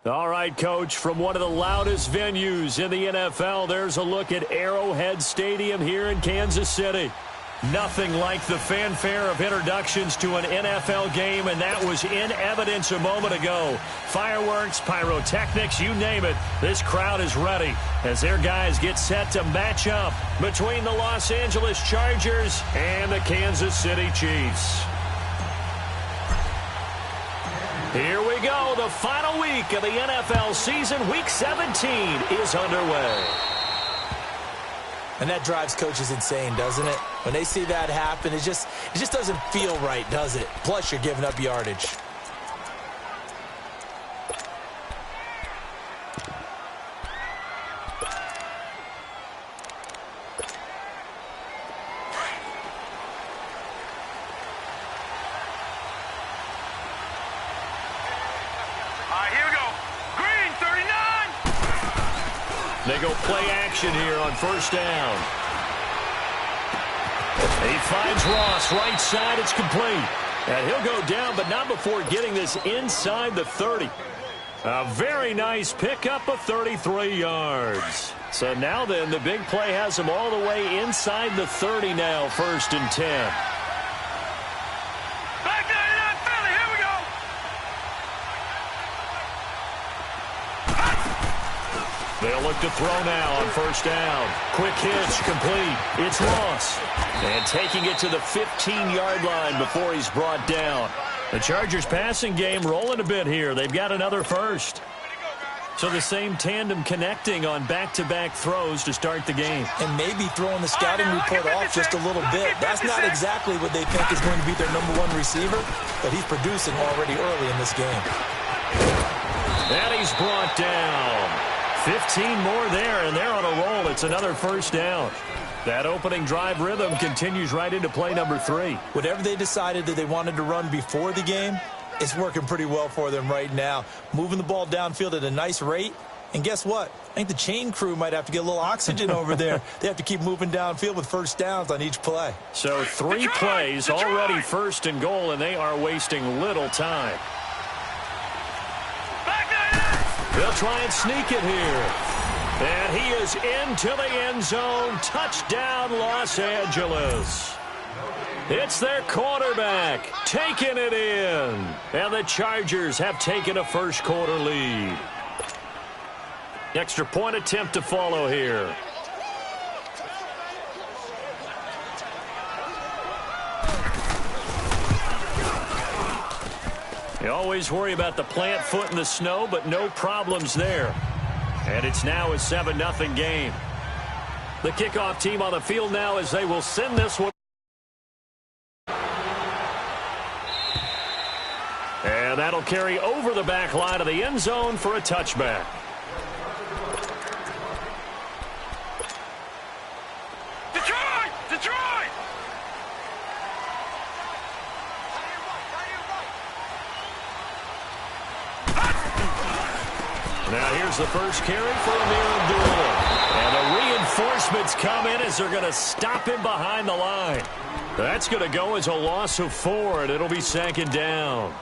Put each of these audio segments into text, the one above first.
All right, Coach, from one of the loudest venues in the NFL, there's a look at Arrowhead Stadium here in Kansas City. Nothing like the fanfare of introductions to an NFL game, and that was in evidence a moment ago. Fireworks, pyrotechnics, you name it. This crowd is ready as their guys get set to match up between the Los Angeles Chargers and the Kansas City Chiefs. Here we go. The final week of the NFL season. Week 17 is underway. And that drives coaches insane, doesn't it? When they see that happen, it just doesn't feel right, does it? Plus, you're giving up yardage. They go play action here on first down. He finds Ross right side. It's complete. And he'll go down, but not before getting this inside the 30. A very nice pickup of 33 yards. So now then, the big play has him all the way inside the 30 now, 1st and 10. They'll look to throw now on first down. Quick hitch, complete. It's Ross. And taking it to the 15-yard line before he's brought down. The Chargers passing game rolling a bit here. They've got another first. So the same tandem connecting on back-to-back throws to start the game. And maybe throwing the scouting report off just a little bit. That's not exactly what they think is going to be their #1 receiver, but he's producing already early in this game. And he's brought down. 15 more there, and they're on a roll. It's another first down. That opening drive rhythm continues right into play number 3. Whatever they decided that they wanted to run before the game, it's working pretty well for them right now. Moving the ball downfield at a nice rate. And guess what? I think the chain crew might have to get a little oxygen over there. They have to keep moving downfield with first downs on each play. So 3 plays, already 1st and goal, and they are wasting little time. They'll try and sneak it here. And he is into the end zone. Touchdown, Los Angeles. It's their quarterback taking it in. And the Chargers have taken a first-quarter lead. Extra point attempt to follow here. You always worry about the plant foot in the snow, but no problems there. And it's now a 7-0 game. The kickoff team on the field now as they will send this one. And that'll carry over the back line of the end zone for a touchback. Now here's the first carry for Amir Abdullah. And the reinforcements come in as they're going to stop him behind the line. That's going to go as a loss of 4, and it'll be 2nd down.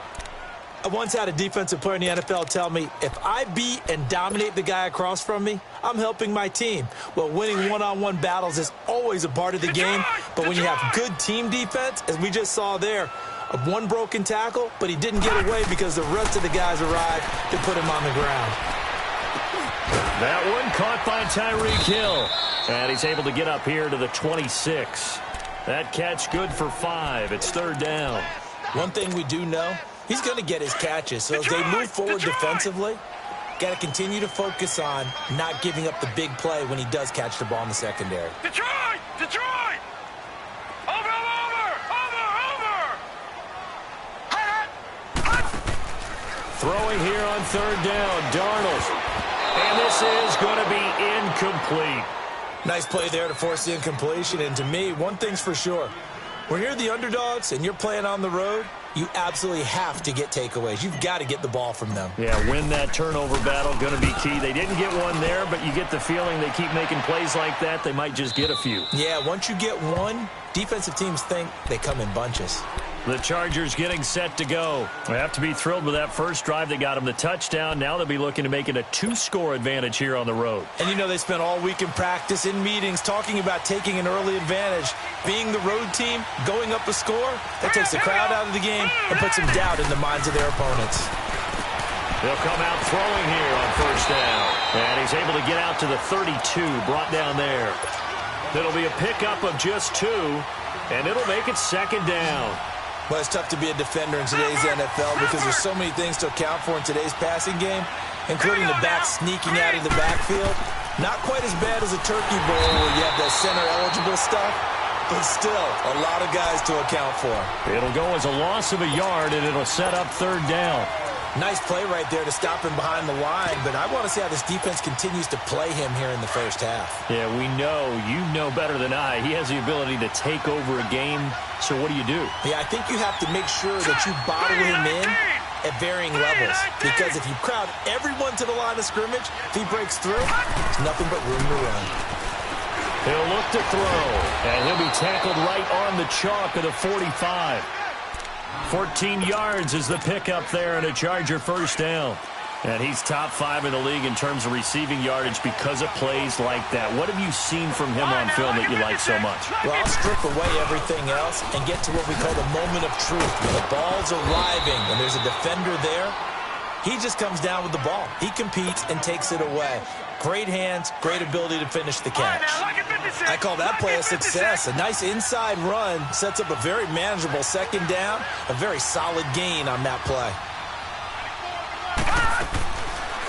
I once had a defensive player in the NFL tell me, if I beat and dominate the guy across from me, I'm helping my team. Well, winning one-on-one battles is always a part of the game, but when you have good team defense, as we just saw there, one broken tackle, but he didn't get away because the rest of the guys arrived to put him on the ground. That one caught by Tyreek Hill. And he's able to get up here to the 26. That catch good for 5. It's 3rd down. One thing we do know, he's going to get his catches. So as they move forward defensively, got to continue to focus on not giving up the big play when he does catch the ball in the secondary. Detroit! Detroit! Over! Throwing here on 3rd down, Darnold. And this is going to be incomplete. Nice play there to force the incompletion. And to me, one thing's for sure. When you're the underdogs and you're playing on the road, you absolutely have to get takeaways. You've got to get the ball from them. Yeah, win that turnover battle, going to be key. They didn't get one there, but you get the feeling they keep making plays like that, they might just get a few. Yeah, once you get one, defensive teams think they come in bunches. The Chargers getting set to go. They have to be thrilled with that first drive that got them the touchdown. Now they'll be looking to make it a 2-score advantage here on the road. And you know they spent all week in practice, in meetings, talking about taking an early advantage. Being the road team, going up a score, that takes the crowd out of the game and puts some doubt in the minds of their opponents. They'll come out throwing here on first down. And he's able to get out to the 32, brought down there. It'll be a pickup of just 2, and it'll make it second down. Well, it's tough to be a defender in today's NFL because there's so many things to account for in today's passing game, including the back sneaking out of the backfield. Not quite as bad as a turkey bowl where you have that center-eligible stuff, but still a lot of guys to account for. It'll go as a loss of a yard, and it'll set up third down. Nice play right there to stop him behind the line, but I want to see how this defense continues to play him here in the first half. Yeah, we know. You know better than I. He has the ability to take over a game, so what do you do? Yeah, I think you have to make sure that you bottle him in at varying levels, because if you crowd everyone to the line of scrimmage, if he breaks through, there's nothing but room to run. He'll look to throw, and he'll be tackled right on the chalk of the 45. 14 yards is the pickup there and a Charger first down. And he's top 5 in the league in terms of receiving yardage because of plays like that. What have you seen from him on film that you like so much? Well, I'll strip away everything else and get to what we call the moment of truth. When the ball's arriving and there's a defender there, he just comes down with the ball. He competes and takes it away. Great hands, great ability to finish the catch. I call that play a success. A nice inside run sets up a very manageable second down, a very solid gain on that play.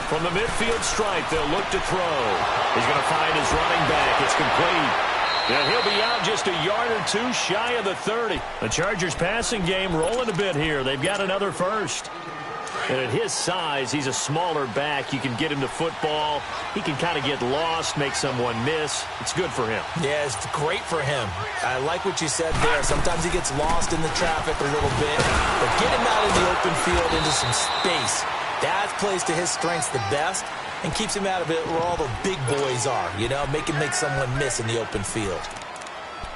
From the midfield stripe, they'll look to throw. He's going to find his running back. It's complete. And he'll be out just a yard or 2 shy of the 30. The Chargers passing game rolling a bit here. They've got another first. And at his size, he's a smaller back. You can get him to football. He can kind of get lost, make someone miss. It's good for him. Yeah, it's great for him. I like what you said there. Sometimes he gets lost in the traffic a little bit. But get him out in the open field into some space. That plays to his strengths the best and keeps him out of it where all the big boys are, you know, make someone miss in the open field.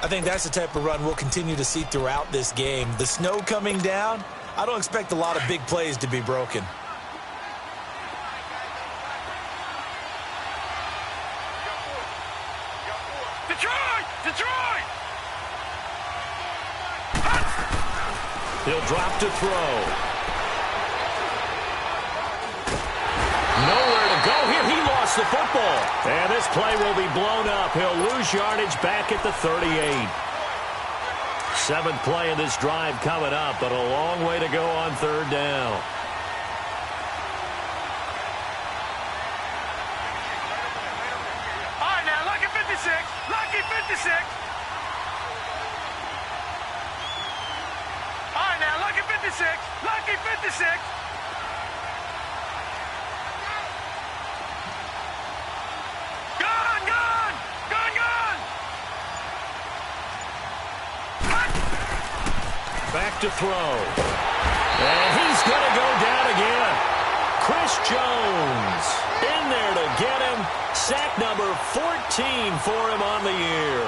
I think that's the type of run we'll continue to see throughout this game. The snow coming down, I don't expect a lot of big plays to be broken. Detroit! Detroit! He'll drop to throw. Nowhere to go here. He lost the football. And this play will be blown up. He'll lose yardage back at the 38. 7th play of this drive coming up, but a long way to go on third down. All right, now, lucky 56. Lucky 56. All right, now, lucky 56. Lucky 56. Gone, gone. Gone, gone. Back to throw. And he's going to go down again. Chris Jones in there to get him. Sack number 14 for him on the year.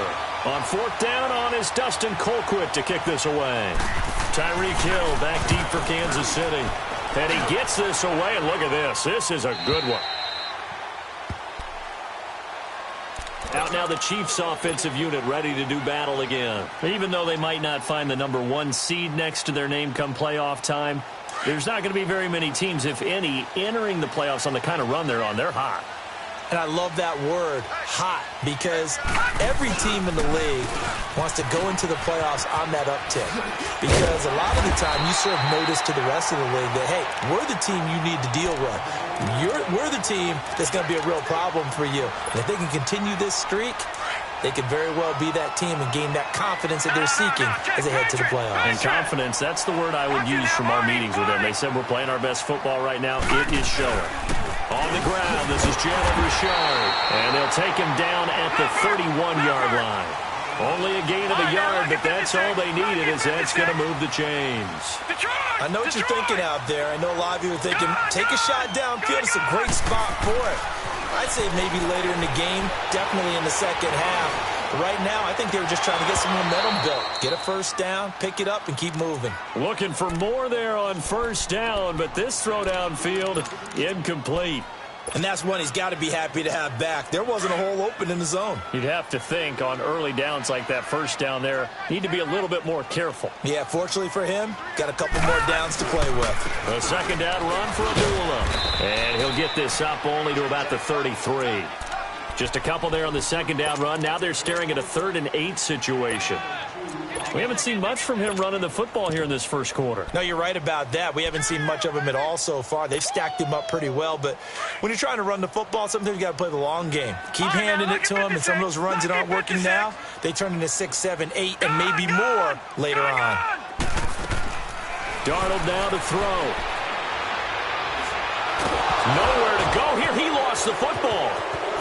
On 4th down on is Dustin Colquitt to kick this away. Tyreek Hill back deep for Kansas City. And he gets this away, and look at this. This is a good one. Out now the Chiefs offensive unit ready to do battle again. Even though they might not find the number 1 seed next to their name come playoff time, there's not going to be very many teams, if any, entering the playoffs on the kind of run they're on. They're hot. And I love that word, hot, because every team in the league wants to go into the playoffs on that uptick. Because a lot of the time you serve notice to the rest of the league that, hey, we're the team you need to deal with. We're the team that's going to be a real problem for you. And if they can continue this streak, they could very well be that team and gain that confidence that they're seeking as they head to the playoffs. And confidence, that's the word I would use from our meetings with them. They said we're playing our best football right now. It is showing. On the ground, this is Jalen Richard. And they'll take him down at the 31-yard line. Only a gain of a yard, but that's all they needed, as that's going to move the chains. I know what you're thinking out there. I know a lot of you are thinking, take a shot downfield. It's a great spot for it. I'd say maybe later in the game, definitely in the second half. Right now, I think they were just trying to get some momentum built. Get a first down, pick it up, and keep moving. Looking for more there on first down, but this throw downfield, incomplete. And that's one he's got to be happy to have back. There wasn't a hole open in the zone. You'd have to think on early downs like that first down there, need to be a little bit more careful. Yeah, fortunately for him, got a couple more downs to play with. A second down run for Abdullah. And he'll get this up only to about the 33. Just a couple there on the second down run. Now they're staring at a 3rd and 8 situation. We haven't seen much from him running the football here in this first quarter. No, you're right about that. We haven't seen much of him at all so far. They've stacked him up pretty well, but when you're trying to run the football, sometimes you got to play the long game. Keep handing it to him, and some of those runs that aren't working now, they turn into 6, 7, 8, and maybe more later on. Darnold now to throw. Nowhere to go here. He lost the football.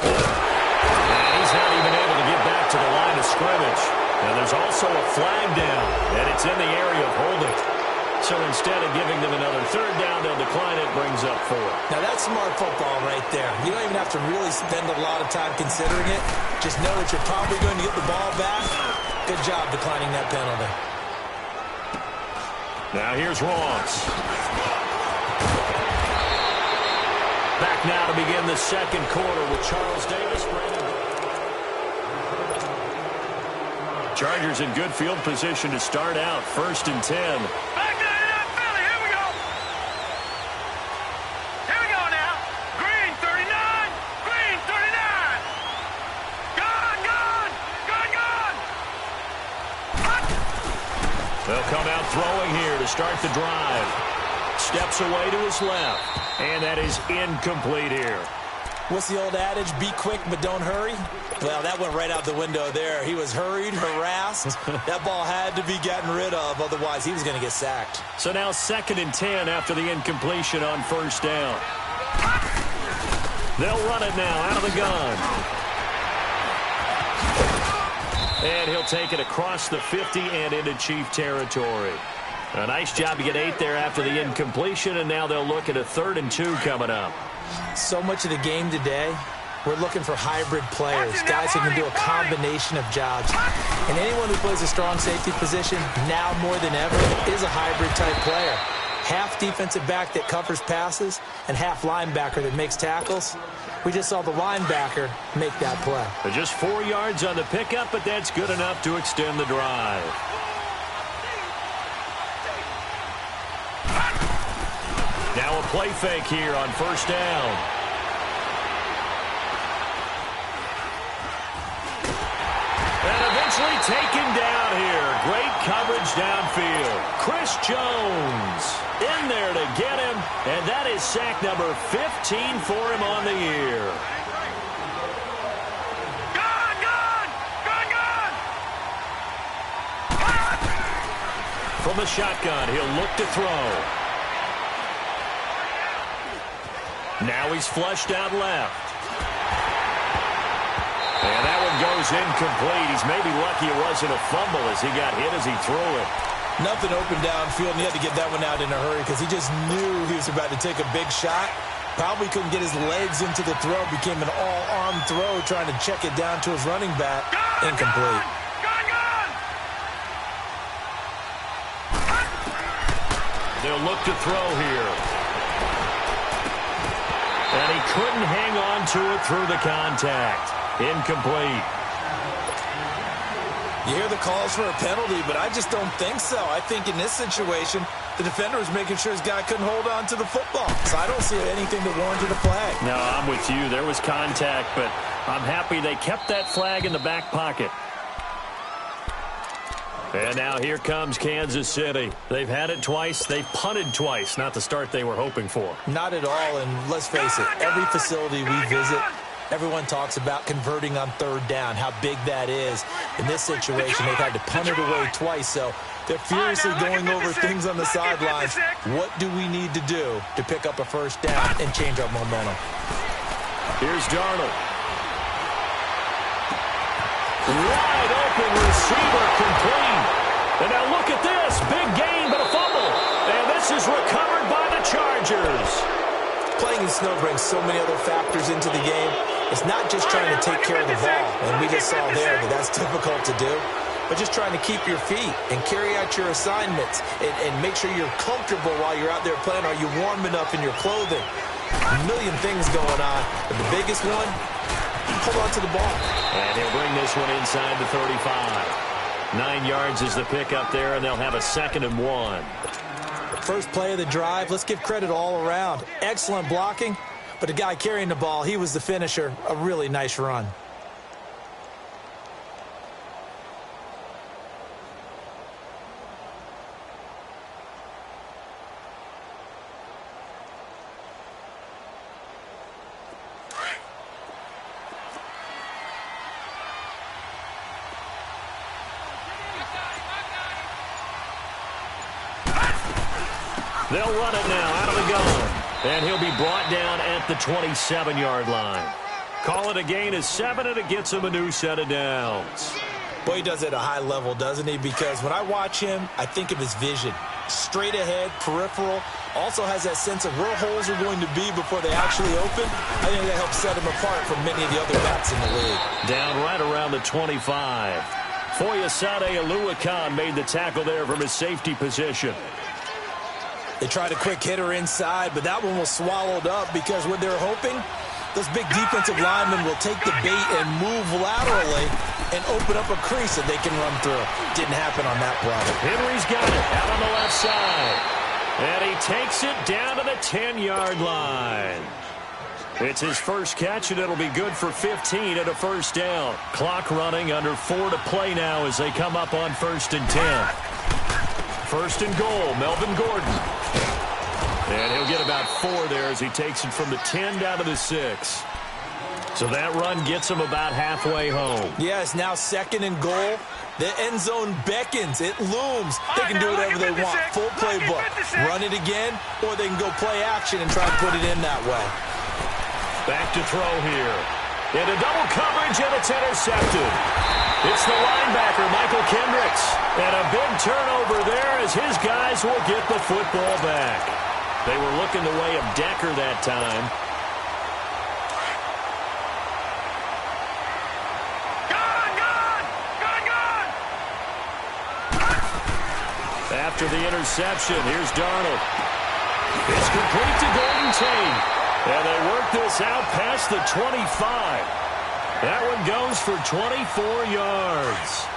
And he's not even able to get back to the line of scrimmage. And there's also a flag down, and it's in the area of holding. So instead of giving them another 3rd down, they'll decline it, brings up 4. Now, that's smart football right there. You don't even have to really spend a lot of time considering it. Just know that you're probably going to get the ball back. Good job declining that penalty. Now here's Ross. Back now to begin the second quarter with Charles Davis. Chargers in good field position to start out. 1st and 10. Back to Philly. Here we go. Here we go now. Green 39. Green 39. Gone. They'll come out throwing here to start the drive. Steps away to his left. And that is incomplete here. What's the old adage? Be quick, but don't hurry. Well, that went right out the window there. He was hurried, harassed. That ball had to be gotten rid of, otherwise he was going to get sacked. So now 2nd and 10 after the incompletion on first down. They'll run it now out of the gun. And he'll take it across the 50 and into Chief territory. A nice job to get 8 there after the incompletion, and now they'll look at a 3rd and 2 coming up. So much of the game today, we're looking for hybrid players, guys who can do a combination of jobs. And anyone who plays a strong safety position, now more than ever, is a hybrid-type player. Half defensive back that covers passes and half linebacker that makes tackles. We just saw the linebacker make that play. Just 4 yards on the pickup, but that's good enough to extend the drive. Now a play fake here on first down. And eventually taken down here. Great coverage downfield. Chris Jones in there to get him, and that is sack number 15 for him on the year. From the shotgun, he'll look to throw. Now he's flushed out left. And that one goes incomplete. He's maybe lucky it wasn't a fumble as he got hit as he threw it. Nothing open downfield, and he had to get that one out in a hurry because he just knew he was about to take a big shot. Probably couldn't get his legs into the throw. Became an all-arm throw trying to check it down to his running back. Incomplete. They'll look to throw here. And he couldn't hang on to it through the contact. Incomplete. You hear the calls for a penalty, but I just don't think so. I think in this situation, the defender was making sure his guy couldn't hold on to the football. So I don't see anything that warranted a flag. No, I'm with you. There was contact, but I'm happy they kept that flag in the back pocket. And now here comes Kansas City. They've had it twice. They've punted twice. Not the start they were hoping for. Not at all, and let's face it, every facility we visit, everyone talks about converting on third down, how big that is. In this situation, they've had to punt it away twice, so they're furiously going over things on the sidelines. What do we need to do to pick up a first down and change our momentum? Here's Darnold. Wide open receiver complete. And now look at this. Big gain, but a fumble. And this is recovered by the Chargers. Playing as snow brings so many other factors into the game. It's not just trying to take care of the ball, and we just saw there that that's difficult to do, but just trying to keep your feet and carry out your assignments and make sure you're comfortable while you're out there playing. Are you warm enough in your clothing? A million things going on, but the biggest one, hold on to the ball. And he'll bring this one inside the 35. 9 yards is the pickup there, and they'll have a 2nd and 1. First play of the drive, let's give credit all around. Excellent blocking, but the guy carrying the ball, he was the finisher. A really nice run. They'll run it now out of the gun. And he'll be brought down at the 27-yard line. Call it a gain of 7, and it gets him a new set of downs. Boy, he does it at a high level, doesn't he? Because when I watch him, I think of his vision. Straight ahead, peripheral. Also has that sense of where holes are going to be before they actually open. I think that helps set him apart from many of the other backs in the league. Down right around the 25. Foyesade Aluakan made the tackle there from his safety position. They tried a quick hitter inside, but that one was swallowed up because what they're hoping, those big defensive linemen will take the bait and move laterally and open up a crease that they can run through. Didn't happen on that play. Henry's got it out on the left side. And he takes it down to the 10-yard line. It's his first catch, and it'll be good for 15 and a first down. Clock running, under 4 to play now as they come up on 1st and 10. 1st and goal, Melvin Gordon. And he'll get about 4 there as he takes it from the 10 down to the 6. So that run gets him about halfway home. Yeah, it's now 2nd and goal. The end zone beckons. It looms. They can do whatever they want. Full playbook. Run it again, or they can go play action and try to put it in that way. Back to throw here. Into double coverage, and it's intercepted. It's the linebacker, Michael Kendricks. And a big turnover there as his guys will get the football back. They were looking the way of Decker that time. After the interception, here's Darnold. It's complete to Golden Tate. And they work this out past the 25. That one goes for 24 yards.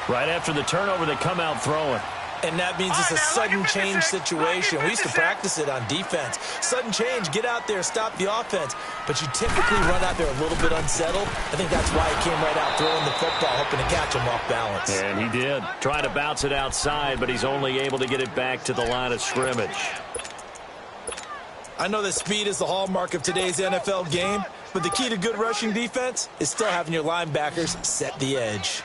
Right after the turnover, they come out throwing. And that means it's a sudden change situation. We used to practice it on defense. Sudden change, get out there, stop the offense. But you typically run out there a little bit unsettled. I think that's why he came right out throwing the football, hoping to catch him off balance. And he did. Trying to bounce it outside, but he's only able to get it back to the line of scrimmage. I know that speed is the hallmark of today's NFL game, but the key to good rushing defense is still having your linebackers set the edge.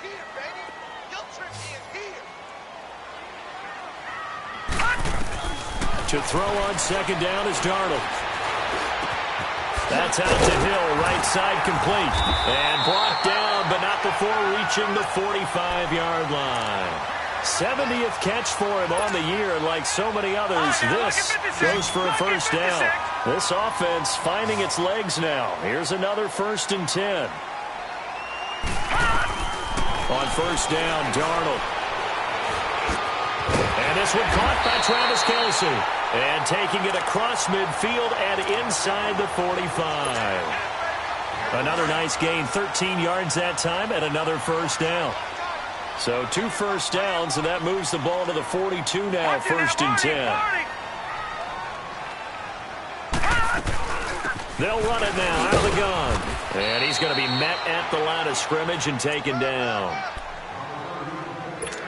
To throw on 2nd down is Darnold. That's out to Hill, right side complete. And blocked down, but not before reaching the 45-yard line. 70th catch for him on the year, and like so many others, this goes for a first down. This offense finding its legs now. Here's another 1st and 10. On 1st down, Darnold. And this one caught by Travis Kelce. And taking it across midfield and inside the 45. Another nice gain, 13 yards that time, and another first down. So 2 first downs, and that moves the ball to the 42 now, 1st and 10. They'll run it now out of the gun. And he's going to be met at the line of scrimmage and taken down.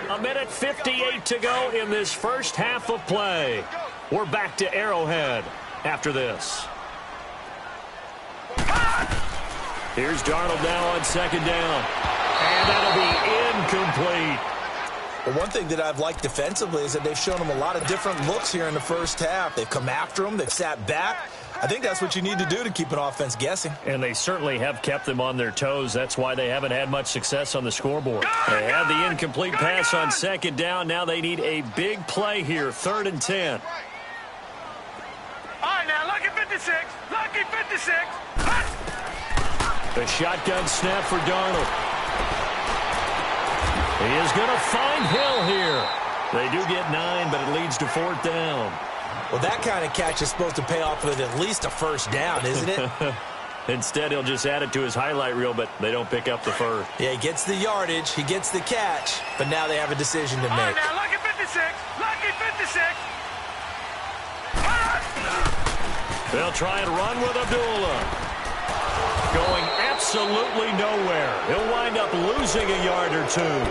1:58 to go in this first half of play. We're back to Arrowhead after this. Here's Darnold now on 2nd down. And that'll be incomplete. Well, one thing that I've liked defensively is that they've shown him a lot of different looks here in the first half. They've come after him. They've sat back. I think that's what you need to do to keep an offense guessing. And they certainly have kept them on their toes. That's why they haven't had much success on the scoreboard. They had the incomplete pass on 2nd down. Now they need a big play here, 3rd and 10. All right, now look at 56. 56. Lucky 56. The shotgun snap for Darnold. He is going to find Hill here. They do get 9, but it leads to 4th down. Well, that kind of catch is supposed to pay off with at least a first down, isn't it? Instead, he'll just add it to his highlight reel, but they don't pick up the first. Yeah, he gets the yardage, he gets the catch, but now they have a decision to All right, make. now, lucky 56. Lucky 56. They'll try and run with Abdullah. Going absolutely nowhere. He'll wind up losing a yard or two.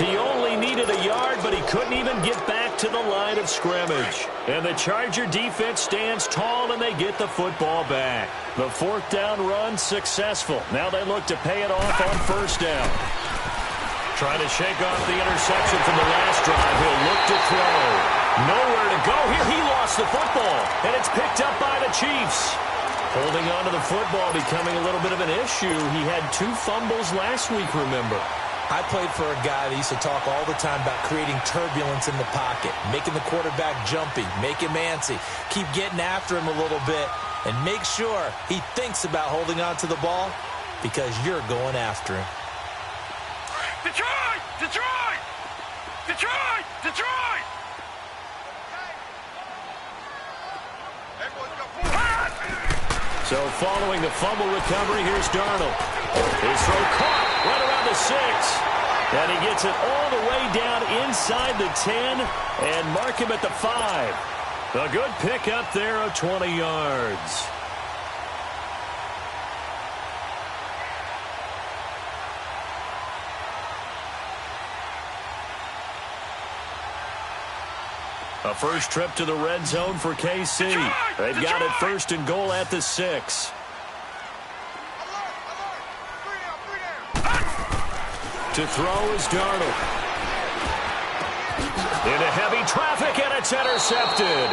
He only needed a yard, but he couldn't even get back to the line of scrimmage. And the Charger defense stands tall, and they get the football back. The 4th down run successful. Now they look to pay it off on 1st down. Trying to shake off the interception from the last drive. He'll look to throw. Nowhere to go here. He lost the football, and it's picked up by the Chiefs. Holding on to the football becoming a little bit of an issue. He had 2 fumbles last week, remember. I played for a guy that used to talk all the time about creating turbulence in the pocket, making the quarterback jumpy, make him antsy, keep getting after him a little bit, and make sure he thinks about holding on to the ball because you're going after him. Detroit! Detroit! Detroit! Detroit! So following the fumble recovery, here's Darnold. His throw caught right around the 6. And he gets it all the way down inside the 10 and mark him at the 5. A good pick up there of 20 yards. A first trip to the red zone for KC. They've got it 1st and goal at the 6. To throw is Darnold. Into heavy traffic, and it's intercepted.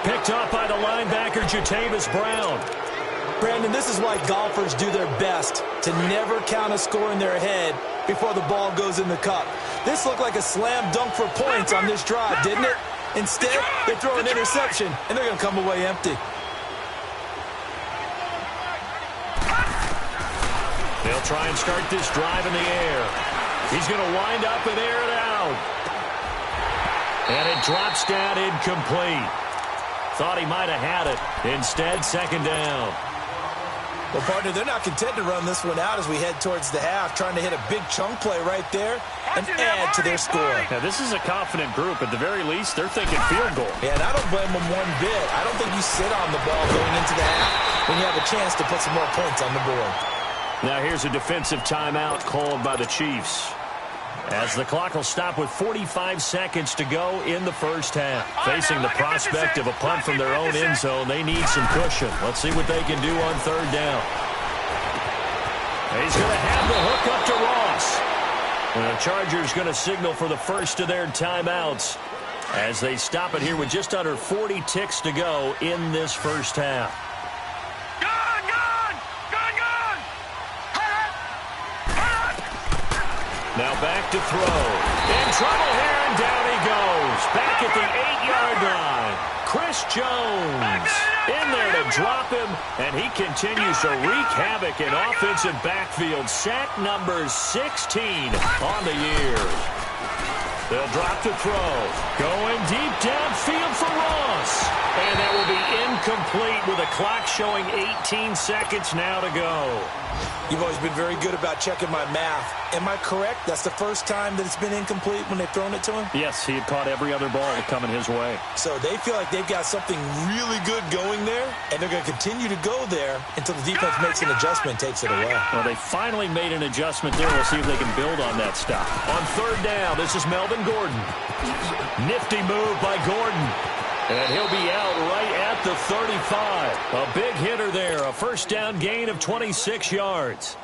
Picked up by the linebacker, Jatavis Brown. Brandon, this is why golfers do their best to never count a score in their head before the ball goes in the cup. This looked like a slam dunk for points on this drive, didn't it? Instead, they throw an interception, and they're going to come away empty. They'll try and start this drive in the air. He's going to wind up and air it out. And it drops down incomplete. Thought he might have had it. Instead, 2nd down. Well, partner, they're not content to run this one out as we head towards the half, trying to hit a big chunk play right there and add to their score. Now, this is a confident group. At the very least, they're thinking field goal. Yeah, and I don't blame them one bit. I don't think you sit on the ball going into the half when you have a chance to put some more points on the board. Now, here's a defensive timeout called by the Chiefs, as the clock will stop with 45 seconds to go in the 1st half. Facing the prospect of a punt from their own end zone, they need some cushion. Let's see what they can do on 3rd down. He's going to have the hook up to Ross. And the Chargers going to signal for the first of their timeouts as they stop it here with just under 40 ticks to go in this 1st half. Now back to throw. In trouble here, and down he goes. Back at the 8-yard line. Chris Jones in there to drop him, and he continues to wreak havoc in offensive backfield. Sack number 16 on the year. They'll drop to throw. Going deep downfield for Ross. And that will be incomplete with a clock showing 18 seconds now to go. You've always been very good about checking my math. Am I correct? That's the first time that it's been incomplete when they've thrown it to him? Yes, he had caught every other ball coming his way. So they feel like they've got something really good going there, and they're going to continue to go there until the defense makes an adjustment and takes it away. Well, they finally made an adjustment there. We'll see if they can build on that stuff. On 3rd down, this is Melvin Gordon. Nifty move by Gordon. And he'll be out right at the 35. A big hitter there. A 1st down gain of 26 yards.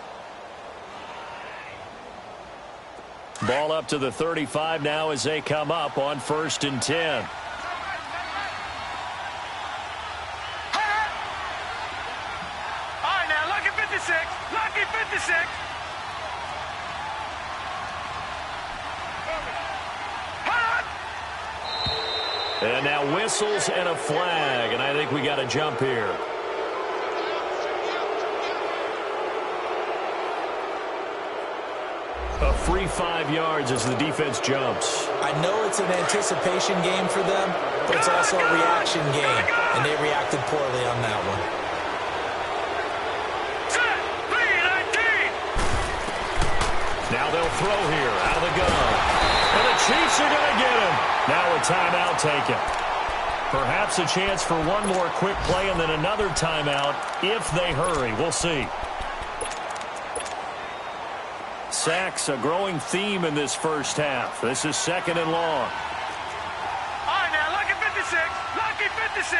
Ball up to the 35 now as they come up on 1st and 10. All right, now, lucky 56. Lucky 56. And now whistles and a flag, and I think we got a jump here. free 5 yards as the defense jumps. I know it's an anticipation game for them, but it's also a reaction game, and they reacted poorly on that one. Now they'll throw here out of the gun. And the Chiefs are going to get him. Now a timeout taken. Perhaps a chance for one more quick play and then another timeout if they hurry. We'll see. Sacks, a growing theme in this first half. This is 2nd and long. All right, now, lucky 56. Lucky 56.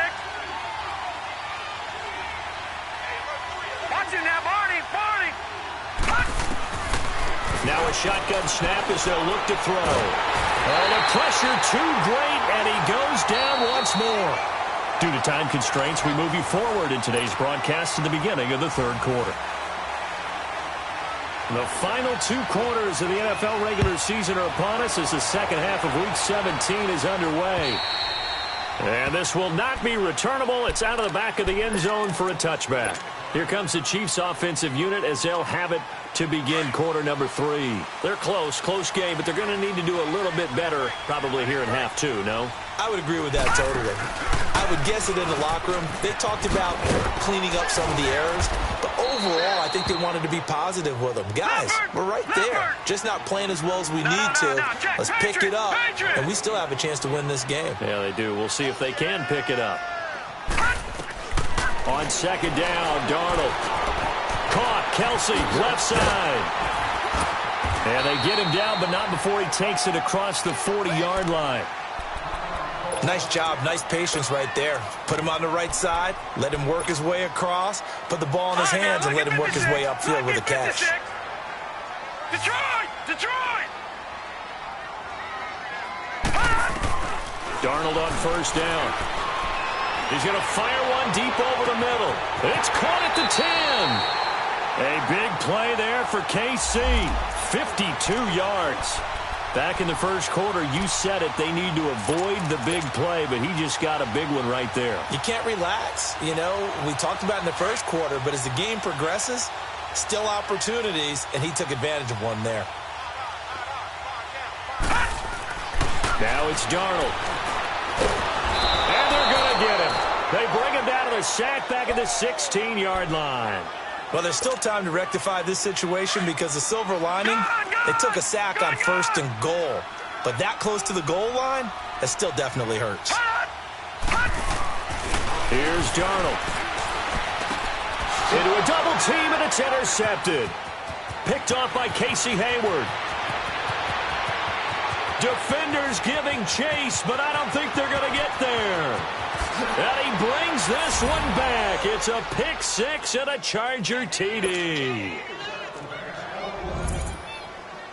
Watch it now, Barney. Barney. Now a shotgun snap as they'll look to throw. Oh, the pressure too great, and he goes down once more. Due to time constraints, we move you forward in today's broadcast to the beginning of the 3rd quarter. The final 2 quarters of the NFL regular season are upon us as the second half of Week 17 is underway. And this will not be returnable. It's out of the back of the end zone for a touchback. Here comes the Chiefs offensive unit as they'll have it to begin quarter number 3. They're close game, but they're going to need to do a little bit better probably here in half 2, no? I would agree with that totally. I would guess it in the locker room. They talked about cleaning up some of the errors, but overall, I think they wanted to be positive with them. Guys, we're right there. Just not playing as well as we need to. Let's pick it up, and we still have a chance to win this game. Yeah, they do. We'll see if they can pick it up. On 2nd down, Darnold. Caught, Kelsey, left side. And they get him down, but not before he takes it across the 40-yard line. Nice job, nice patience right there. Put him on the right side, let him work his way across, put the ball in his hands, and let him work his way upfield with a catch. Detroit! Detroit! Darnold on 1st down. He's going to fire one deep over the middle. It's caught at the 10. A big play there for KC. 52 yards. Back in the first quarter, you said it, they need to avoid the big play, but he just got a big one right there. You can't relax. You know, we talked about in the first quarter, but as the game progresses, still opportunities, and he took advantage of one there. Now it's Darnold. And they're going to get him. They bring him down to the sack back at the 16-yard line. Well, there's still time to rectify this situation because the silver lining, they took a sack on 1st and goal. But that close to the goal line, that still definitely hurts. Here's Darnold. Into a double team, and it's intercepted. Picked off by Casey Hayward. Defenders giving chase, but I don't think they're going to get there. And he brings this one back. It's a pick 6 and a Charger TD.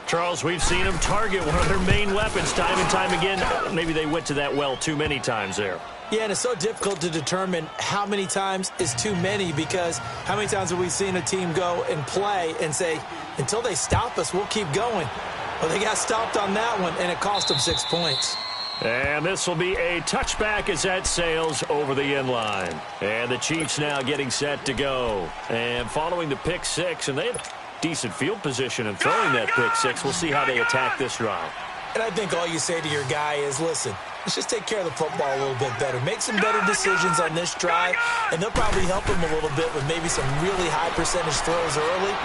Charles, we've seen them target one of their main weapons time and time again. Maybe they went to that well too many times there. Yeah, and it's so difficult to determine how many times is too many because how many times have we seen a team go and play and say, until they stop us, we'll keep going. Well, they got stopped on that one, and it cost them 6 points. And this will be a touchback as that sails over the end line. And the Chiefs now getting set to go. And following the pick 6, and they have decent field position in throwing that pick 6. We'll see how they attack this drive. And I think all you say to your guy is, listen, let's just take care of the football a little bit better. Make some better decisions on this drive, and they'll probably help him a little bit with maybe some really high percentage throws early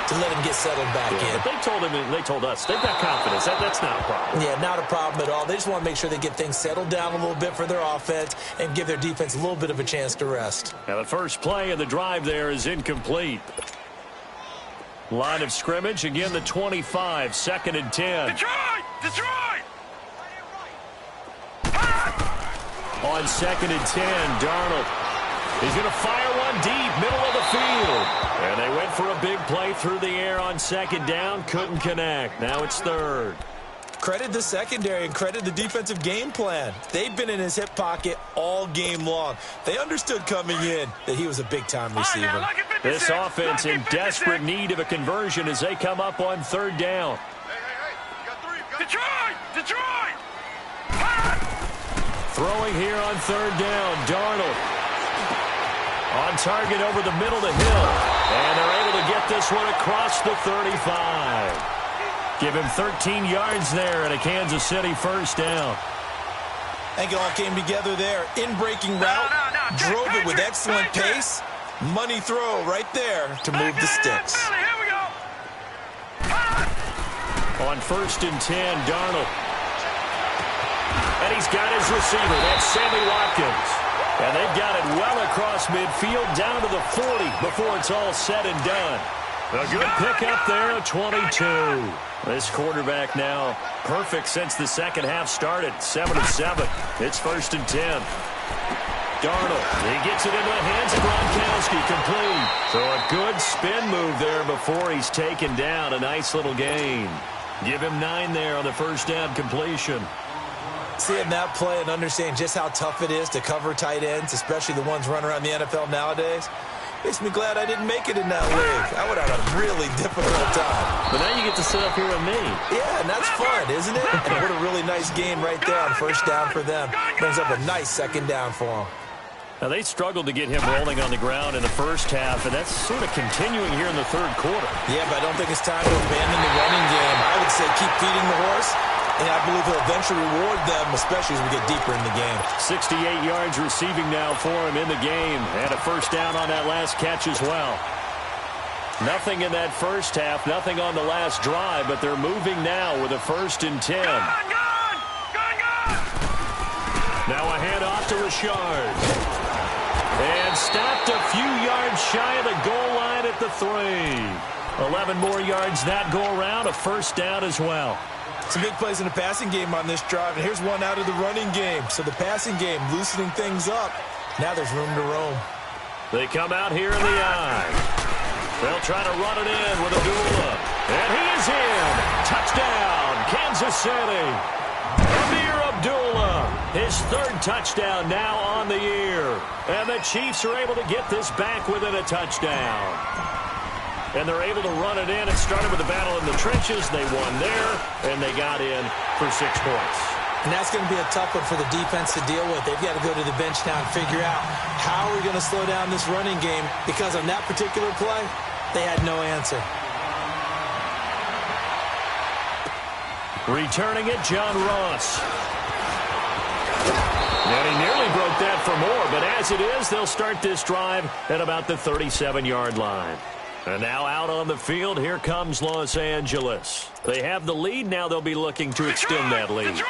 to let him get settled back in. But they told him, and they told us, they've got confidence. That's not a problem. Yeah, not a problem at all. They just want to make sure they get things settled down a little bit for their offense and give their defense a little bit of a chance to rest. Now the first play of the drive there is incomplete. Line of scrimmage, again the 25, 2nd and 10. Detroit! Detroit! On 2nd and 10, Darnold. He's going to fire one deep, middle of the field. And they went for a big play through the air on 2nd down. Couldn't connect. Now it's 3rd. Credit the secondary and credit the defensive game plan. They've been in his hip pocket all game long. They understood coming in that he was a big-time receiver. This offense in desperate need of a conversion as they come up on 3rd down. Detroit! Detroit! Throwing here on 3rd down, Darnold. On target over the middle to Hill. And they're able to get this one across the 35. Give him 13 yards there and a Kansas City first down. I think it all came together there. In-breaking route, drove it with excellent pace. Money throw right there to move the sticks. Here we go. On 1st and 10, Darnold. And he's got his receiver. That's Sammy Watkins. And they've got it well across midfield down to the 40 before it's all said and done. A good pickup there at 22. This quarterback now perfect since the second half started. 7 of 7. It's 1st and 10. Darnold, he gets it into the hands of Gronkowski, complete. So a good spin move there before he's taken down. A nice little gain. Give him 9 there on the first down completion. Seeing that play and understanding just how tough it is to cover tight ends, especially the ones running around the NFL nowadays, makes me glad I didn't make it in that league. I would have had a really difficult time. But now you get to sit up here with me. Yeah, and that's fun, isn't it? And what a really nice game right there on first down for them. Brings up a nice second down for them. Now, they struggled to get him rolling on the ground in the first half, and that's sort of continuing here in the third quarter. Yeah, but I don't think it's time to abandon the running game. I would say keep feeding the horse, and I believe he'll eventually reward them, especially as we get deeper in the game. 68 yards receiving now for him in the game, and a first down on that last catch as well. Nothing in that first half, nothing on the last drive, but they're moving now with a 1st and 10. Now a handoff to Richard. And stopped a few yards shy of the goal line at the 3. 11 more yards that go around, a first down as well. Some big plays in the passing game on this drive, and here's one out of the running game. So the passing game loosening things up. Now there's room to roam. They come out here in the eye. They'll try to run it in with Abdullah. And he is in. Touchdown, Kansas City. Amir Abdullah, his 3rd touchdown now on the year. And the Chiefs are able to get this back within a touchdown. And they're able to run it in. It started with a battle in the trenches. They won there, and they got in for 6 points. And that's going to be a tough one for the defense to deal with. They've got to go to the bench now and figure out how are we going to slow down this running game, because on that particular play, they had no answer. Returning it, John Ross. And he nearly broke that for more, but as it is, they'll start this drive at about the 37-yard line. And now out on the field, here comes Los Angeles. They have the lead. Now they'll be looking to extend that lead.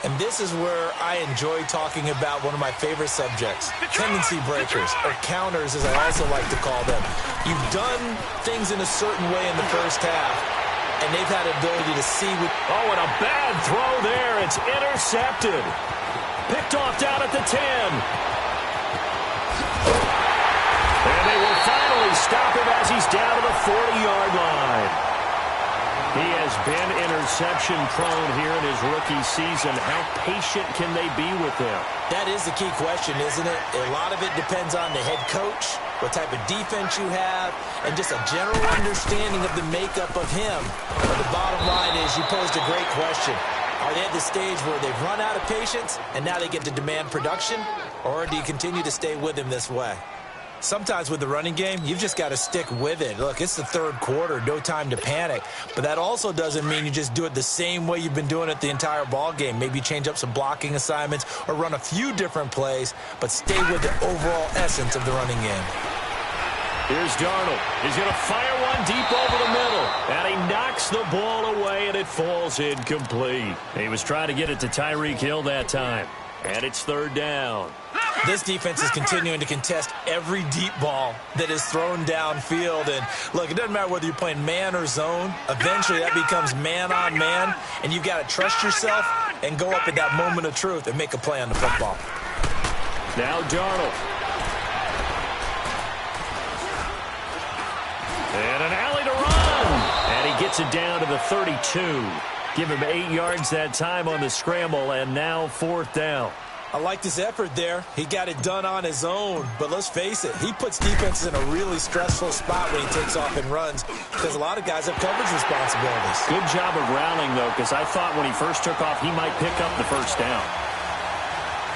And this is where I enjoy talking about one of my favorite subjects, tendency breakers, or counters as I also like to call them. You've done things in a certain way in the first half, and they've had the ability to see with... Oh, and a bad throw there. It's intercepted. Picked off down at the 10. And they will finally stop him as he's down to the 40-yard line. He has been interception-prone here in his rookie season. How patient can they be with him? That is the key question, isn't it? A lot of it depends on the head coach, what type of defense you have, and just a general understanding of the makeup of him. But the bottom line is you posed a great question. Are they at the stage where they've run out of patience and now they get to demand production? Or do you continue to stay with him this way? Sometimes with the running game, you've just got to stick with it. Look, it's the third quarter, no time to panic. But that also doesn't mean you just do it the same way you've been doing it the entire ball game. Maybe change up some blocking assignments or run a few different plays, but stay with the overall essence of the running game. Here's Darnold. He's going to fire one deep over the middle. And he knocks the ball away, and it falls incomplete. He was trying to get it to Tyreek Hill that time. And it's 3rd down. This defense is continuing to contest every deep ball that is thrown downfield. And, look, it doesn't matter whether you're playing man or zone. Eventually, that becomes man on man. And you've got to trust yourself and go up at that moment of truth and make a play on the football. Now Darnold. And an alley to run. And he gets it down to the 32. Give him 8 yards that time on the scramble, and now 4th down. I like this effort there. He got it done on his own. But let's face it, he puts defenses in a really stressful spot when he takes off and runs because a lot of guys have coverage responsibilities. Good job of rallying, though, because I thought when he first took off, he might pick up the first down.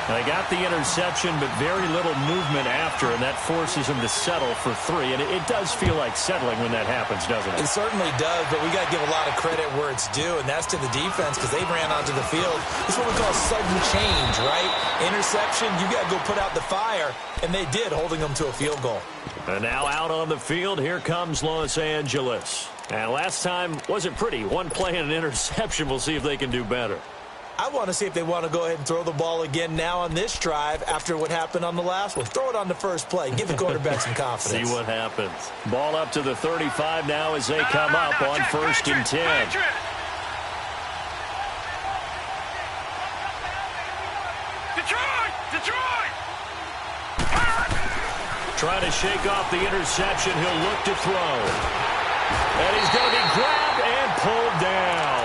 They got the interception, but very little movement after, and that forces them to settle for 3. And it does feel like settling when that happens, doesn't it? It certainly does, but we got to give a lot of credit where it's due, and that's to the defense because they ran onto the field. It's what we call sudden change, right? Interception, you got to go put out the fire, and they did, holding them to a field goal. And now out on the field, here comes Los Angeles. And last time wasn't pretty. One play and an interception. We'll see if they can do better. I want to see if they want to go ahead and throw the ball again now on this drive after what happened on the last one. Throw it on the first play. Give the quarterback some confidence. See what happens. Ball up to the 35 now as they come up on 1st and 10. Detroit! Trying to shake off the interception. He'll look to throw. And he's going to be grabbed and pulled down.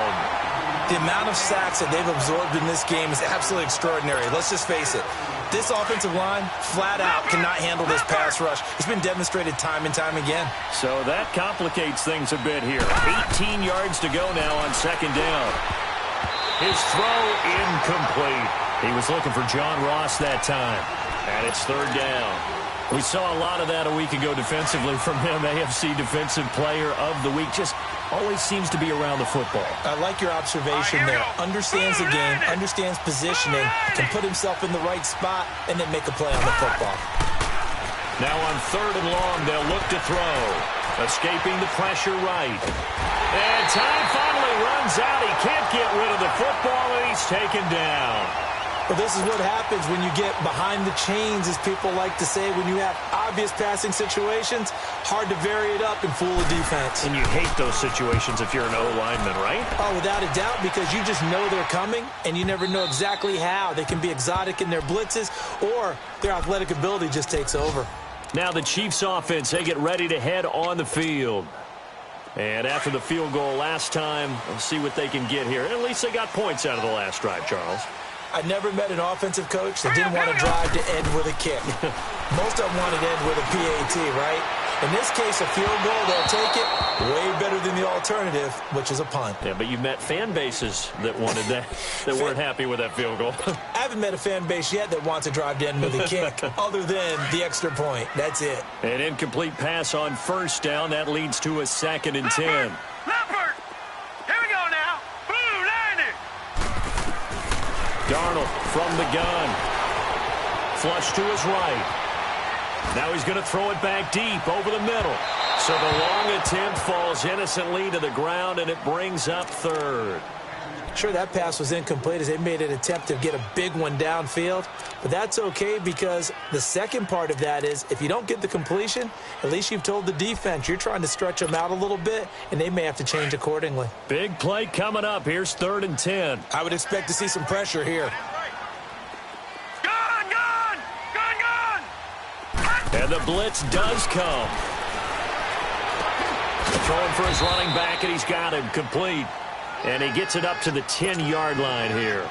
The amount of sacks that they've absorbed in this game is absolutely extraordinary. Let's just face it. This offensive line, flat out, cannot handle this pass rush. It's been demonstrated time and time again. So that complicates things a bit here. 18 yards to go now on 2nd down. His throw incomplete. He was looking for John Ross that time. And it's 3rd down. We saw a lot of that a week ago defensively from him. AFC Defensive Player of the Week. Just always seems to be around the football. I like your observation there. Understands the game, understands positioning, can put himself in the right spot, and then make a play on the football. Now on 3rd and long, they'll look to throw. Escaping the pressure right. And time finally runs out. He can't get rid of the football, and he's taken down. Well, this is what happens when you get behind the chains, as people like to say. When you have obvious passing situations, hard to vary it up and fool a defense. And you hate those situations if you're an O-lineman, right? Oh, without a doubt, because you just know they're coming, and you never know exactly how. They can be exotic in their blitzes, or their athletic ability just takes over. Now the Chiefs offense, they get ready to head on the field. And after the field goal last time, let's see what they can get here. At least they got points out of the last drive, Charles. I never met an offensive coach that didn't want to drive to end with a kick. Most of them wanted to end with a PAT, right? In this case, a field goal, they'll take it. Way better than the alternative, which is a punt. Yeah, but you met fan bases that wanted that, that weren't happy with that field goal. I haven't met a fan base yet that wants to drive to end with a kick, other than the extra point. That's it. An incomplete pass on 1st down. That leads to a 2nd and 10. Leopard! Here we go now. Blue, landed. Darnold from the gun. Flush to his right. Now he's going to throw it back deep over the middle. So the long attempt falls innocently to the ground, and it brings up 3rd. Sure, that pass was incomplete as they made an attempt to get a big one downfield. But that's okay because the second part of that is if you don't get the completion, at least you've told the defense you're trying to stretch them out a little bit, and they may have to change accordingly. Big play coming up. Here's 3rd and 10. I would expect to see some pressure here. And the blitz does come. Throwing for his running back, and he's got him complete. And he gets it up to the 10-yard line here.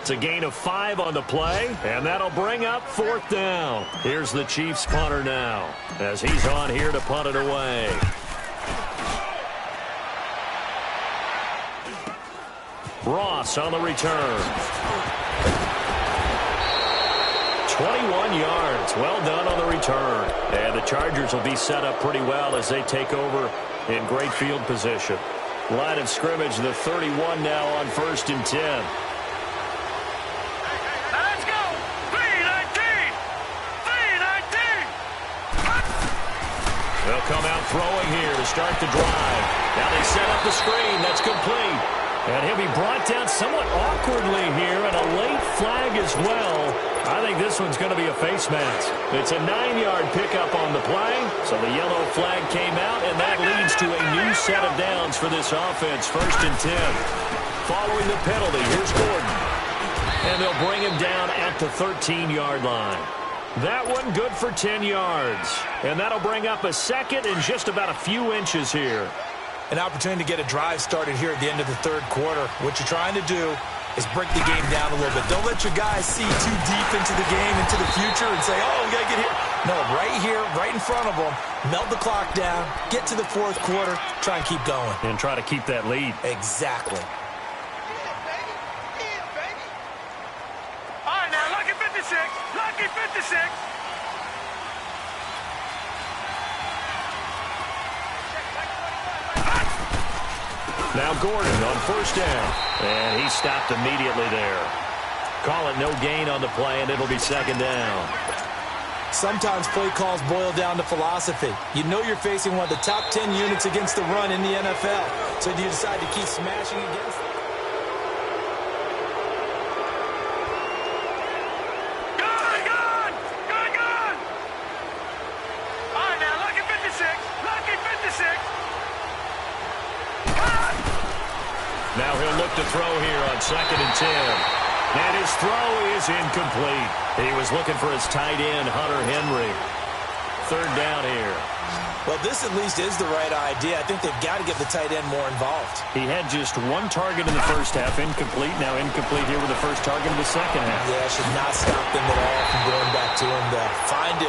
It's a gain of 5 on the play, and that'll bring up 4th down. Here's the Chiefs punter now, as he's on here to punt it away. Ross on the return. 21 yards. Well done on the return. And the Chargers will be set up pretty well as they take over in great field position. Line of scrimmage, the 31 now on 1st and 10. Let's go. 3-19. 3-19. They'll come out throwing here to start the drive. Now they set up the screen. That's complete. And he'll be brought down somewhat awkwardly here, and a late flag as well. I think this one's going to be a face mask. It's a 9-yard pickup on the play, so the yellow flag came out, and that leads to a new set of downs for this offense, 1st and 10. Following the penalty, here's Gordon. And they'll bring him down at the 13-yard line. That one good for 10 yards. And that'll bring up a 2nd and just about a few inches here. An opportunity to get a drive started here at the end of the 3rd quarter. What you're trying to do is break the game down a little bit. Don't let your guys see too deep into the game, into the future, and say, oh, we got to get here. No, right here, right in front of them, melt the clock down, get to the 4th quarter, try and keep going. And try to keep that lead. Exactly. All right, now look at the 56. Lucky 56. Now Gordon on first down. And he stopped immediately there. Call it no gain on the play, and it'll be second down. Sometimes play calls boil down to philosophy. You know you're facing one of the top 10 units against the run in the NFL. So do you decide to keep smashing against them? Gone! All right, now, lucky 56. Lucky 56. Now he'll look to throw here on 2nd and 10. And his throw is incomplete. He was looking for his tight end, Hunter Henry. 3rd down here. Well, this at least is the right idea. I think they've got to get the tight end more involved. He had just 1 target in the first half, incomplete. Now incomplete here with the first target in the second half. Yeah, should not stop them at all from going back to him, though. Find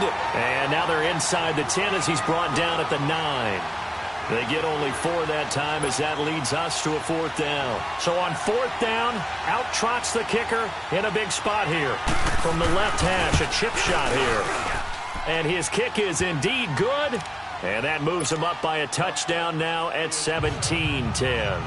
him. And now they're inside the 10 as he's brought down at the 9. They get only 4 that time as that leads us to a 4th down. So on 4th down, out trots the kicker in a big spot here. From the left hash, a chip shot here. And his kick is indeed good. And that moves him up by a touchdown now at 17-10.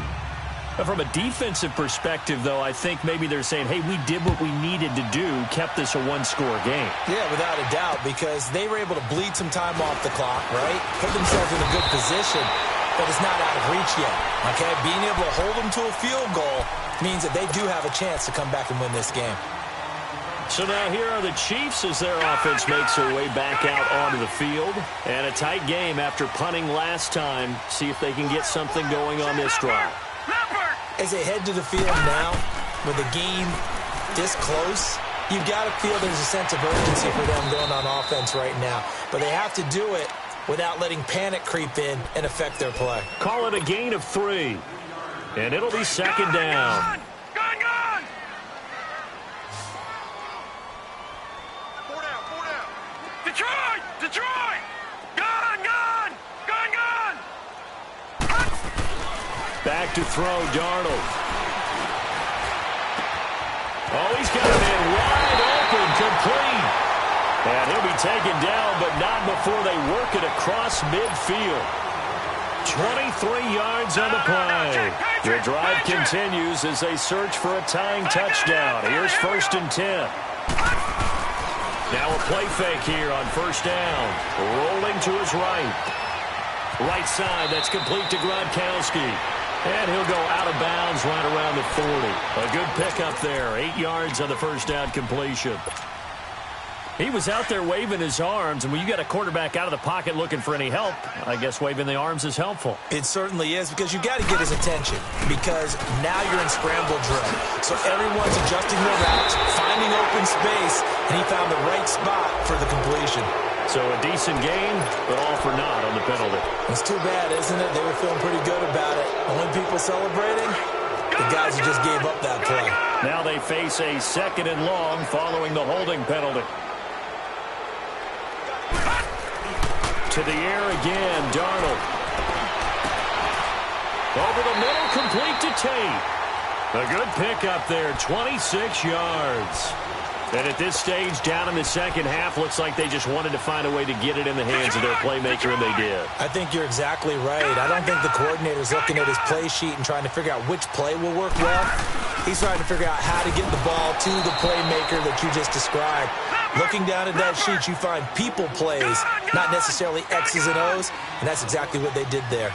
From a defensive perspective, though, I think maybe they're saying, hey, we did what we needed to do, kept this a 1-score game. Yeah, without a doubt, because they were able to bleed some time off the clock, right? Put themselves in a good position, but it's not out of reach yet, okay? Being able to hold them to a field goal means that they do have a chance to come back and win this game. So now here are the Chiefs as their offense makes their way back out onto the field. And a tight game after punting last time. See if they can get something going on this drive. As they head to the field now, with the game this close, you've got to feel there's a sense of urgency for them going on offense right now. But they have to do it without letting panic creep in and affect their play. Call it a gain of 3. And it'll be second down. Gone! 4 down. Detroit! Gone! Back to throw, Darnold. Oh, he's got a man wide open, complete. And he'll be taken down, but not before they work it across midfield. 23 yards on the play. The drive continues as they search for a tying touchdown. Here's 1st and 10. Now a play fake here on 1st down. Rolling to his right. Right side, that's complete to Gronkowski. And he'll go out of bounds right around the 40. A good pickup there. 8 yards on the 1st down completion. He was out there waving his arms, and when you got a quarterback out of the pocket looking for any help, I guess waving the arms is helpful. It certainly is, because you got to get his attention, because now you're in scramble drill. So everyone's adjusting their routes, finding open space, and he found the right spot for the completion. So a decent game, but all for naught on the penalty. It's too bad, isn't it? They were feeling pretty good about it. Only people celebrating, the guys who just gave up that play. Now they face a 2nd and long following the holding penalty. To the air again, Darnold. Over the middle, complete to Tate. A good pickup there, 26 yards. And at this stage, down in the second half, looks like they just wanted to find a way to get it in the hands of their playmaker, and they did. I think you're exactly right. I don't think the coordinator's looking at his play sheet and trying to figure out which play will work well. He's trying to figure out how to get the ball to the playmaker that you just described. Looking down at that sheet, you find people plays, not necessarily X's and O's, and that's exactly what they did there.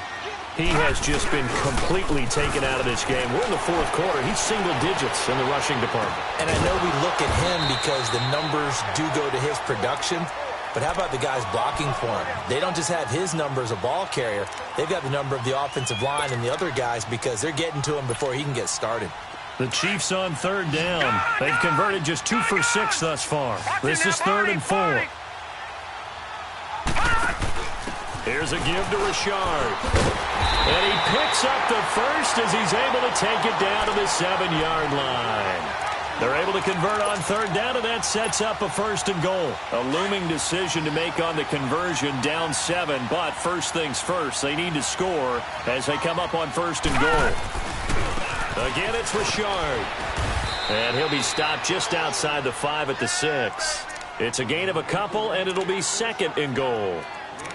He has just been completely taken out of this game. We're in the 4th quarter. He's single digits in the rushing department. And I know we look at him because the numbers do go to his production, but how about the guys blocking for him? They don't just have his number as a ball carrier. They've got the number of the offensive line and the other guys because they're getting to him before he can get started. The Chiefs on 3rd down. They've converted just 2 for 6 thus far. This is 3rd and 4. Here's a give to Richard. And he picks up the first as he's able to take it down to the 7-yard line. They're able to convert on 3rd down, and that sets up a 1st and goal. A looming decision to make on the conversion, down 7. But first things first, they need to score as they come up on 1st and goal. Again, it's Richard. And he'll be stopped just outside the 5 at the 6. It's a gain of a couple, and it'll be second and goal.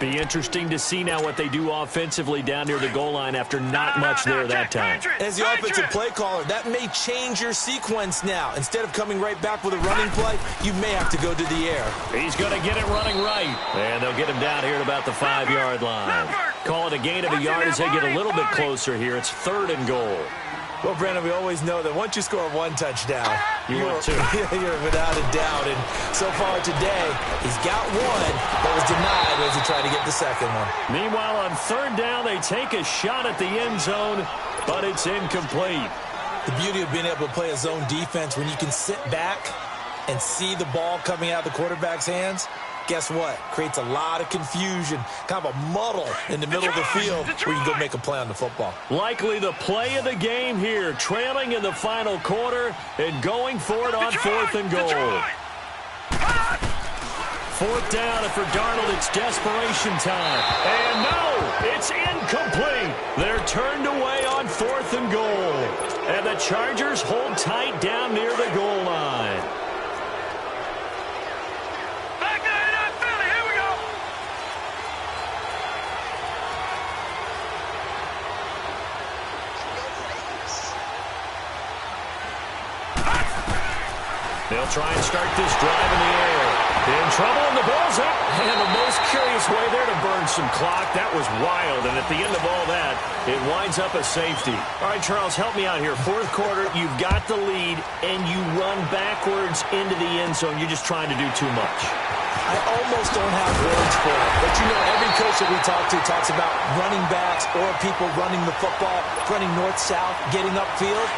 Be interesting to see now what they do offensively down near the goal line after not much there that time. As the offensive play caller, that may change your sequence now. Instead of coming right back with a running play, you may have to go to the air. He's going to get it running right. And they'll get him down here at about the 5-yard line. Call it a gain of a yard as they get a little bit closer here. It's third and goal. Well, Brandon, we always know that once you score one touchdown, you're without a doubt. And so far today, he's got one that was denied as he tried to get the second one. Meanwhile, on third down, they take a shot at the end zone, but it's incomplete. The beauty of being able to play a zone defense when you can sit back and see the ball coming out of the quarterback's hands, guess what? Creates a lot of confusion, kind of a muddle in the middle of the field where you can go make a play on the football. Likely the play of the game here, trailing in the final quarter and going for it on fourth and goal. Fourth down, and for Darnold, it's desperation time. And no, it's incomplete. They're turned away on fourth and goal. And the Chargers hold tight down near the goal line. They'll try and start this drive in the air. In trouble, and the ball's up. And the most curious way there to burn some clock. That was wild, and at the end of all that, it winds up a safety. All right, Charles, help me out here. Fourth quarter, you've got the lead, and you run backwards into the end zone. You're just trying to do too much. I almost don't have words for it. But, you know, every coach that we talk to talks about running backs or people running the football, running north-south, getting upfield.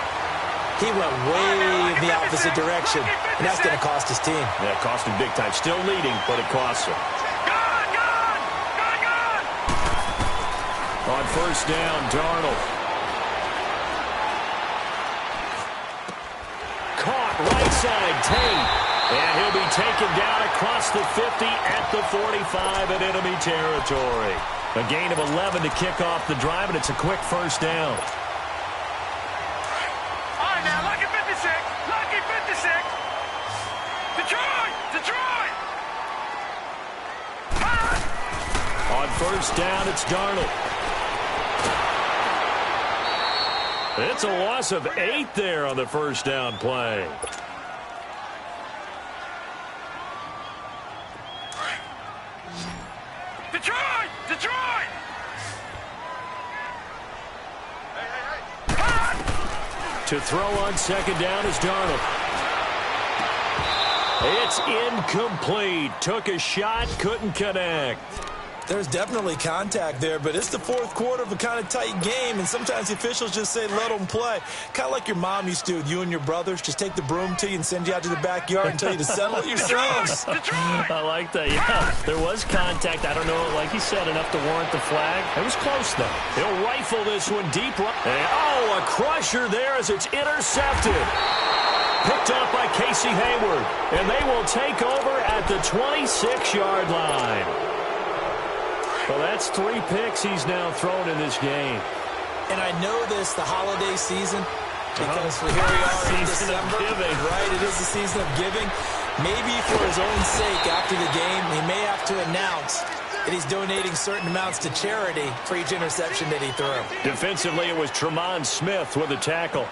He went way in the opposite direction, and that's going to cost his team. Yeah, it cost him big time. Still leading, but it costs him. On first down, Darnold. Caught right side, Tate. And he'll be taken down across the 50 at the 45 in enemy territory. A gain of 11 to kick off the drive, and it's a quick first down. On first down, it's Darnold. It's a loss of 8 there on the first down play. Detroit! Detroit! To throw on second down is Darnold. It's incomplete. Took a shot, couldn't connect. There's definitely contact there, but it's the fourth quarter of a kind of tight game, and sometimes the officials just say, let them play. Kind of like your mom used to with you and your brothers. Just take the broom to you and send you out to the backyard and tell you to settle it yourselves. I like that, yeah. There was contact. I don't know, like he said, enough to warrant the flag. It was close, though. He'll rifle this one deep. And, oh, a crusher there as it's intercepted. Picked up by Casey Hayward, and they will take over at the 26-yard line. Well, that's 3 picks he's now thrown in this game. And I know this, the holiday season, because here we are in December. Right, it is the season of giving. Maybe for his own sake, after the game, he may have to announce that he's donating certain amounts to charity for each interception that he threw. Defensively, it was Tremont Smith with a tackle.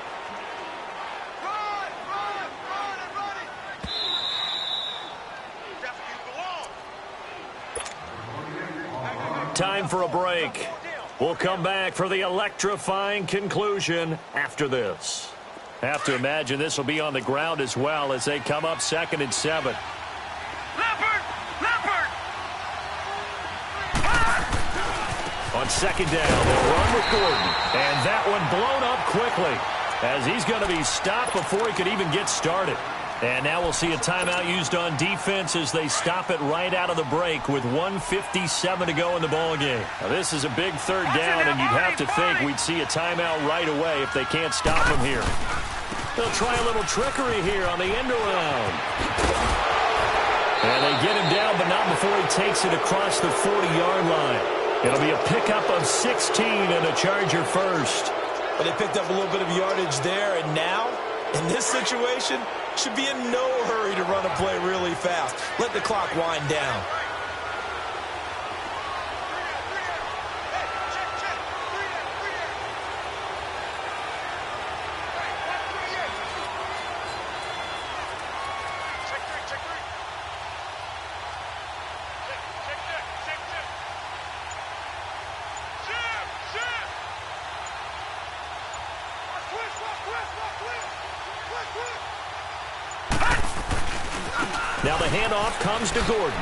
Time for a break. We'll come back for the electrifying conclusion after this. Have to imagine this will be on the ground as well as they come up 2nd and 7. Leopard! Leopard! On second down, they'll run with Gordon. And that one blown up quickly as he's going to be stopped before he could even get started. And now we'll see a timeout used on defense as they stop it right out of the break with 1:57 to go in the ballgame. Now, this is a big third down, and you'd have to think we'd see a timeout right away if they can't stop him here. They'll try a little trickery here on the end around. And they get him down, but not before he takes it across the 40-yard line. It'll be a pickup of 16 and a Charger first. But they picked up a little bit of yardage there, and now In this situation, should be in no hurry to run a play really fast. Let the clock wind down. Now the handoff comes to Gordon.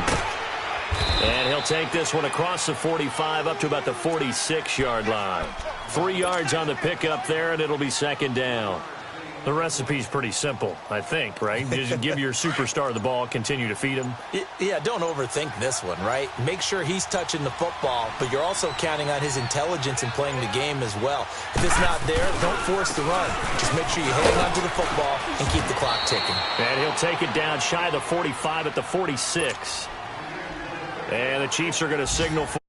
And he'll take this one across the 45 up to about the 46-yard line. 3 yards on the pickup there, and it'll be second down. The recipe's pretty simple, I think, right? Just give your superstar the ball, continue to feed him. Yeah, don't overthink this one, right? Make sure he's touching the football, but you're also counting on his intelligence in playing the game as well. If it's not there, don't force the run. Just make sure you hang on to the football and keep the clock ticking. And he'll take it down shy of the 45 at the 46. And the Chiefs are going to signal for